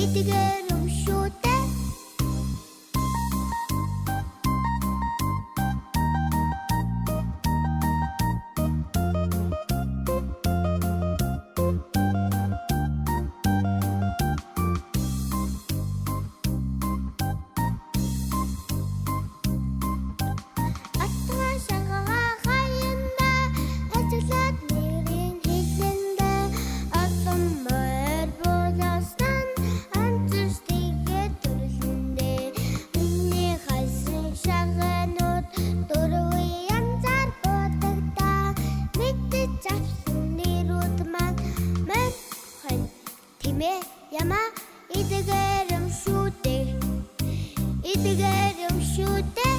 эдгээр юм шүү дээ. Атгаа шангаа хаяндаа ажиглаад нэрийн хэлэндээ олон морь болоосон амтстигээ төрлөндөө миний хайсан шагаанууд дөрвөн янзаар бодогдаа мэдэж авсан нэрүүд маань мань тимээ ямаа эдгээр юм шүү дээ. Эдгээр юм шүү дээ.